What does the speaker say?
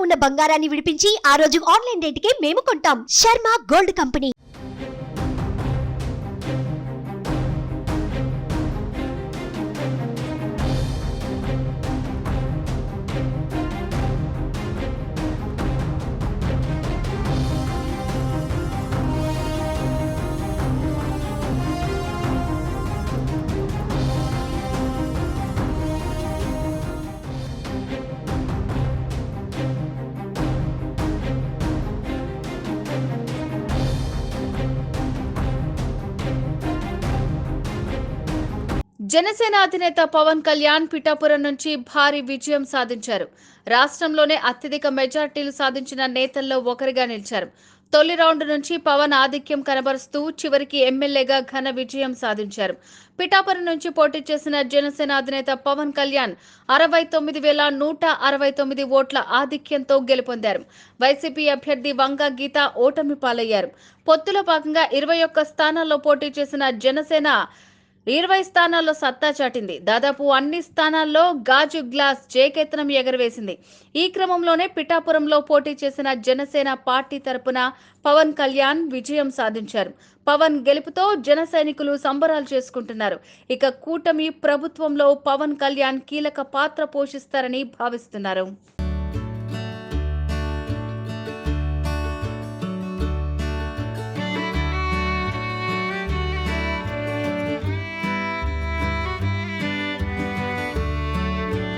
ఉన్న బంగారాన్ని విడిపించి ఆ రోజు ఆన్లైన్ రేటుకే మేము కొంటాం. Sharma gold company. జనసేన అధినేత పవన్ కళ్యాణ్ పిఠాపురం నుంచి భారీ విజయం సాధించారు. రాష్ట్రంలోనే అత్యధిక మెజార్టీలు సాధించిన నేతల్లో ఒకరిగా నిలిచారు. తొలి రౌండ్ నుంచి పవన్ ఆధిక్యం కనబరుస్తూ చివరికి ఎమ్మెల్యేగా ఘన విజయం సాధించారు. పిఠాపురం నుంచి పోటీ చేసిన జనసేన అధినేత పవన్ కళ్యాణ్ 69,169 ఓట్ల ఆధిక్యంతో గెలుపొందారు. వైసీపీ అభ్యర్థి వంగ గీత ఓటమి పాలయ్యారు. పొత్తులో భాగంగా 21 స్థానాల్లో పోటీ చేసిన జనసేన 20 స్థానాల్లో సత్తా చాటింది. దాదాపు అన్ని స్థానాల్లో గాజు గ్లాస్ జయకేతనం ఎగరవేసింది. ఈ క్రమంలోనే పిఠాపురంలో పోటీ చేసిన జనసేన పార్టీ తరపున పవన్ కళ్యాణ్ విజయం సాధించారు. పవన్ గెలుపుతో జన సైనికులు సంబరాలు చేసుకుంటున్నారు. ఇక కూటమి ప్రభుత్వంలో పవన్ కళ్యాణ్ కీలక పాత్ర పోషిస్తారని భావిస్తున్నారు.